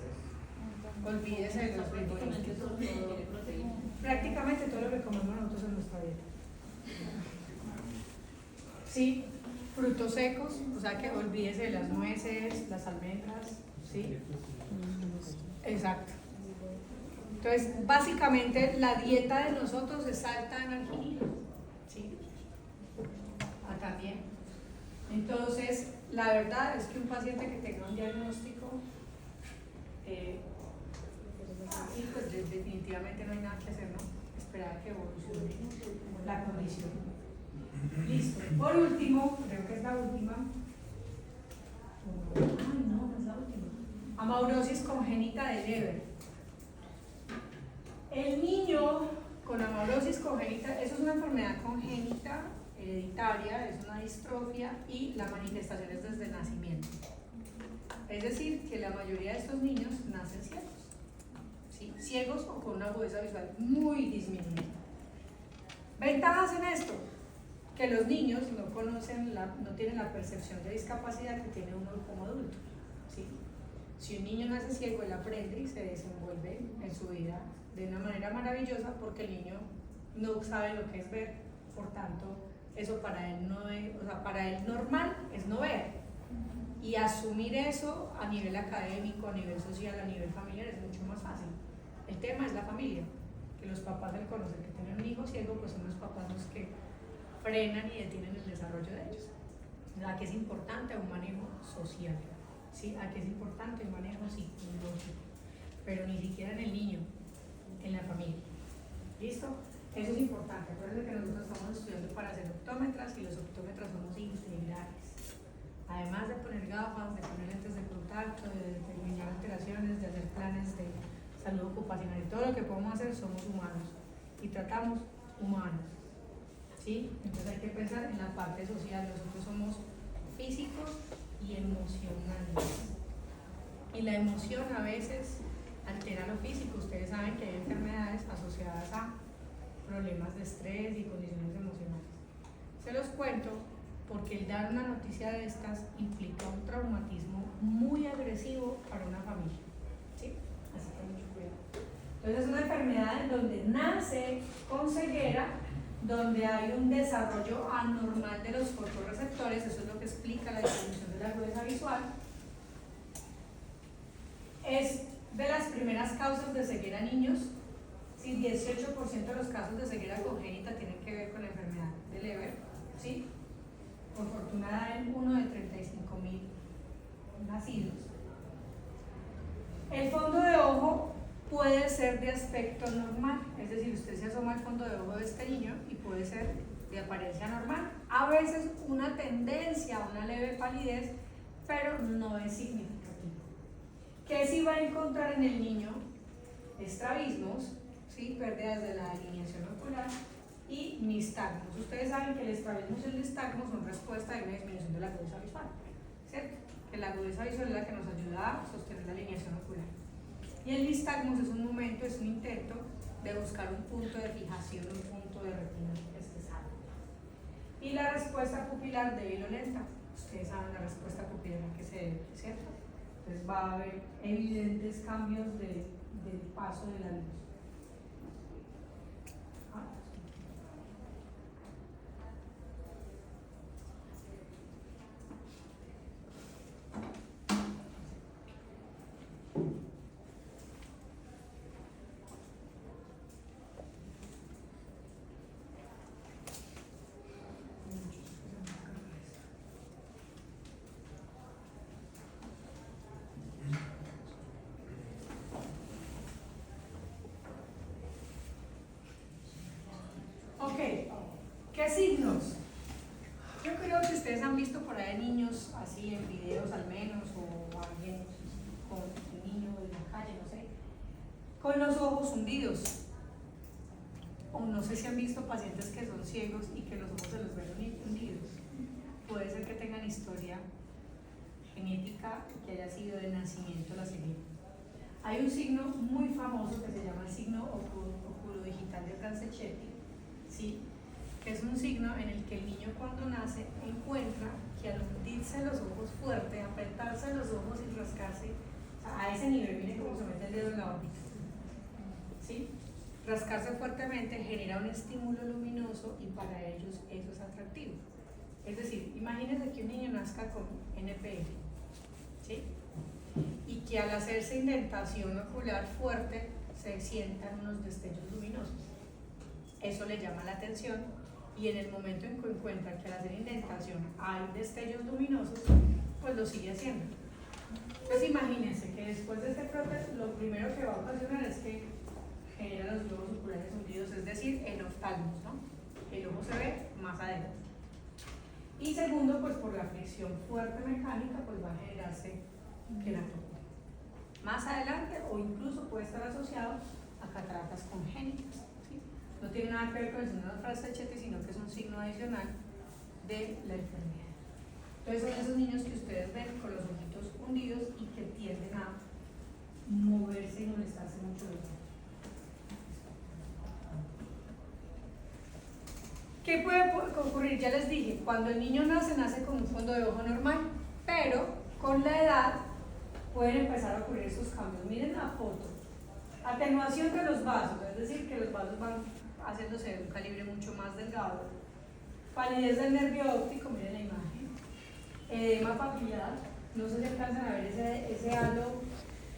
Olvídese de los frijoles. Prácticamente todo lo que comemos nosotros en nuestra dieta. Sí, frutos secos, o sea que olvídese de las nueces, las almendras, ¿sí? Exacto. Entonces, básicamente la dieta de nosotros es alta en arginina, ¿sí? Ah, también. Entonces, la verdad es que un paciente que tenga un diagnóstico así, pues definitivamente no hay nada que hacer, ¿no? Esperar que evolucione la condición. Listo. Por último, creo que es la última. Ay, no es la última. Amaurosis congénita de Leber. El niño con amaurosis congénita, eso es una enfermedad congénita, hereditaria, es una distrofia y la manifestación es desde el nacimiento. Es decir, que la mayoría de estos niños nacen ciegos, ¿sí? Ciegos o con una agudeza visual muy disminuida. Ventajas en esto, que los niños no tienen la percepción de discapacidad que tiene uno como adulto, ¿sí? Si un niño nace ciego, él aprende y se desenvuelve en su vida de una manera maravillosa porque el niño no sabe lo que es ver, por tanto, eso para él no es, o sea, para él normal es no ver. Y asumir eso a nivel académico, a nivel social, a nivel familiar es mucho más fácil. El tema es la familia, que los papás al conocer que tienen un hijo ciego, pues son los papás los que frenan y detienen el desarrollo de ellos. A que es importante un manejo social, ¿sí? A que es importante un manejo psicológico, pero ni siquiera en el niño, en la familia. ¿Listo? Eso es importante. Acuérdense que nosotros estamos estudiando para ser optómetras y los optómetras somos integrales. Además de poner gafas, de poner lentes de contacto, de determinar alteraciones, de hacer planes de salud ocupacional y todo lo que podemos hacer, somos humanos y tratamos humanos, ¿sí? Entonces hay que pensar en la parte social. Nosotros somos físicos y emocionales, y la emoción a veces altera lo físico. Ustedes saben que hay enfermedades asociadas a problemas de estrés y condiciones emocionales. Se los cuento porque el dar una noticia de estas implica un traumatismo muy agresivo para una familia, ¿sí? Así que mucho cuidado. Entonces es una enfermedad en donde nace con ceguera, donde hay un desarrollo anormal de los fotorreceptores. Eso es lo que explica la disminución de la agudeza visual. Es de las primeras causas de ceguera en niños. Sí, 18% de los casos de ceguera congénita tienen que ver con la enfermedad de Leber, ¿sí? Por fortuna en uno de 35.000 nacidos. El fondo de ojo puede ser de aspecto normal, es decir, usted se asoma al fondo de ojo de este niño y puede ser de apariencia normal. A veces una tendencia a una leve palidez, pero no es significativo. ¿Qué sí va a encontrar en el niño? Estrabismos, ¿sí? Pérdidas de la alineación ocular y nistagmos. Ustedes saben que el estrabismo y el nistagmo son respuesta de una disminución de la agudeza visual, ¿cierto? Que la agudeza visual es la que nos ayuda a sostener la alineación ocular. Y el nistagmos es un momento, es un intento de buscar un punto de fijación, un punto de retina espesado. Y la respuesta pupilar débil o lenta. Ustedes saben la respuesta pupilar que se debe, ¿cierto? Entonces va a haber evidentes cambios del paso de la luz. Ok, ¿qué signos? Yo creo que ustedes han visto por ahí niños así en videos al menos, o alguien con un niño en la calle, no sé, con los ojos hundidos. O no sé si han visto pacientes que son ciegos y que los ojos se los ven hundidos. Puede ser que tengan historia genética que haya sido de nacimiento la ceguera. Hay un signo muy famoso que se llama el signo oculodigital de Franceschetti, ¿sí? Que es un signo en el que el niño cuando nace encuentra que al hundirse los ojos fuerte, apretarse los ojos y rascarse, o sea, a ese nivel, miren cómo se mete el dedo en la órbita, ¿sí? Rascarse fuertemente genera un estímulo luminoso y para ellos eso es atractivo. Es decir, imagínense que un niño nazca con NPF, ¿sí? Y que al hacerse indentación ocular fuerte se sientan unos destellos luminosos. Eso le llama la atención y en el momento en que encuentra que al hacer indentación hay destellos luminosos, pues lo sigue haciendo. Entonces imagínense que después de este proceso lo primero que va a ocasionar es que genera los globos oculares hundidos, es decir, enoftalmos, ¿no? El ojo se ve más adelante. Y segundo, pues por la fricción fuerte mecánica, pues va a generarse queratopia. Más adelante, o incluso puede estar asociado a cataratas congénitas, ¿sí? No tiene nada que ver con el síndrome de Franceschetti, sino que es un signo adicional de la enfermedad. Entonces son esos niños que ustedes ven con los ojitos hundidos y que tienden a moverse y molestarse mucho los ojos. ¿Qué puede ocurrir? Ya les dije, cuando el niño nace con un fondo de ojo normal, pero con la edad pueden empezar a ocurrir esos cambios. Miren la foto. Atenuación de los vasos, es decir, que los vasos van haciéndose de un calibre mucho más delgado. Palidez del nervio óptico, miren la imagen. Edema papilar, no sé si alcanzan a ver ese halo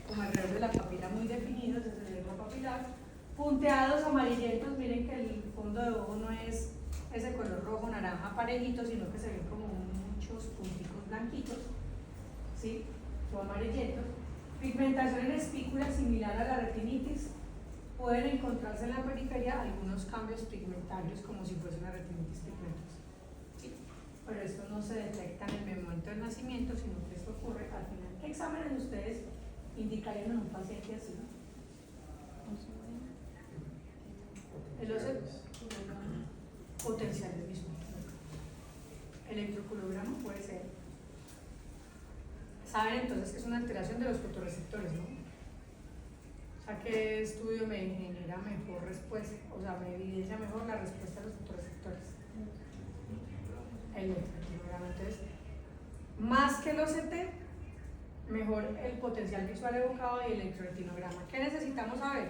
como alrededor de la papila muy definido, ese es el edema papilar. Punteados amarillentos, miren que el fondo de ojo no es ese color rojo, naranja parejito, sino que se ven como muchos punticos blanquitos, ¿sí? O amarillentos. Pigmentación en espícula similar a la retinitis. Pueden encontrarse en la periferia algunos cambios pigmentarios como si fuese una retinitis pigmentosa, ¿sí? Pero esto no se detecta en el momento del nacimiento, sino que esto ocurre al final. ¿Qué exámenes ustedes indicarían en un paciente así? El OCT potenciales visuales. Electroculograma puede ser. Saben entonces que es una alteración de los fotorreceptores, ¿no? O sea, ¿qué estudio me genera mejor respuesta? O sea, me evidencia mejor la respuesta de los fotorreceptores. El electroculograma. Entonces, más que el OCT, mejor el potencial visual evocado y el electroretinograma. ¿Qué necesitamos saber?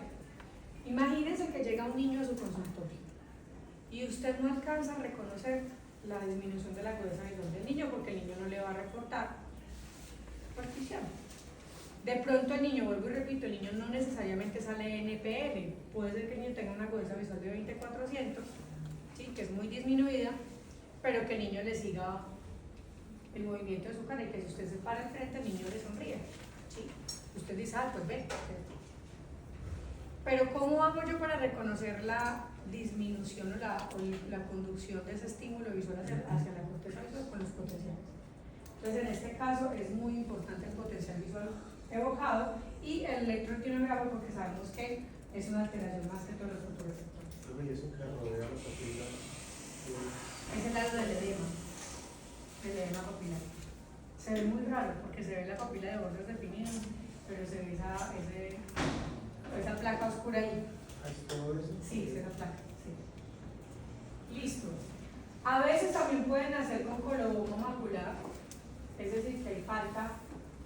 Imagínense que llega un niño a su consultorio y usted no alcanza a reconocer la disminución de la agudeza visual del niño porque el niño no le va a reportar partición. De pronto el niño, vuelvo y repito, el niño no necesariamente sale NPL, puede ser que el niño tenga una agudeza visual de 20/400, ¿sí? Que es muy disminuida, pero que el niño le siga el movimiento de su cara y que si usted se para al frente el niño le sonríe, ¿sí? Usted dice, ah, pues ve. Pero ¿cómo hago yo para reconocer la disminución o la conducción de ese estímulo visual hacia la corteza visual con los potenciales? Entonces en este caso es muy importante el potencial visual evocado y el electroretinograma porque sabemos que es una alteración más que todos los fotorreceptores. Y eso que rodea la papila. Es el lado del edema papilar. Se ve muy raro porque se ve la papila de bordes definidos, pero se ve esa placa oscura ahí. ¿Es todo eso? Sí, es esa placa. Sí. Listo. A veces también pueden hacer con colobomo macular, es decir, que hay falta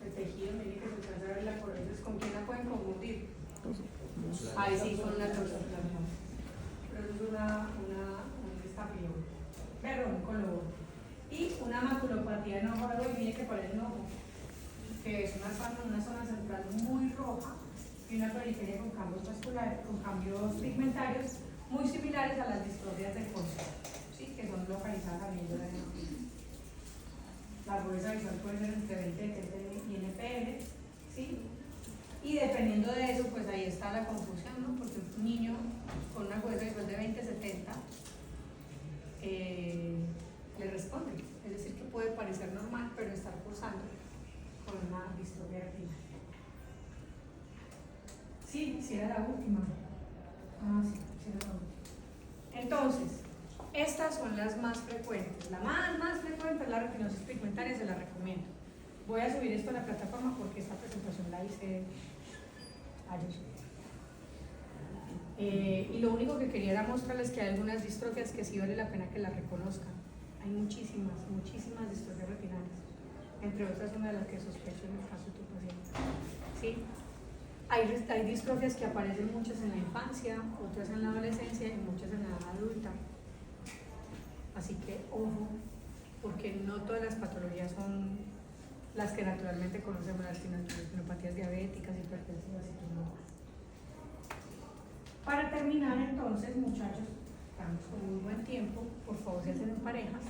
de tejido, miren que se alcanza a ver la corriente, ¿con quién la pueden confundir? Ahí sí, con una toxoplasmia. Pero eso es un estafilococo, perdón, un colobomo. Y una maculopatía en ojo, y miren que parece un ojo, que es una zona central muy roja y una periferia con cambios vasculares, con cambios pigmentarios muy similares a las distrofias del coxis, ¿sí? Que son localizadas a nivel de la neurona. La agudeza visual puede ser entre 20 y NPL, ¿sí? Y dependiendo de eso, pues ahí está la confusión, ¿no? Porque un niño con una agudeza visual de 20-70 le responde, es decir, que puede parecer normal, pero estar cursando con una distrofia retinal. Sí, sí era la última. Ah, sí, sí era la última. Entonces, estas son las más frecuentes. La más frecuente es la retinosis pigmentaria, se la recomiendo. Voy a subir esto a la plataforma porque esta presentación la hice ayer. Y lo único que quería era mostrarles que hay algunas distrofias que sí vale la pena que las reconozcan. Hay muchísimas distrofias retinales. Entre otras, una de las que sospecho en el caso de tu paciente. ¿Sí? Hay distrofias que aparecen muchas en la infancia, otras en la adolescencia y muchas en la edad adulta. Así que ojo, porque no todas las patologías son las que naturalmente conocemos, las retinopatías diabéticas, hipertensivas y todo. Para terminar entonces, muchachos, estamos con muy buen tiempo, por favor se hacen en parejas.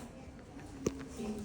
¿Sí?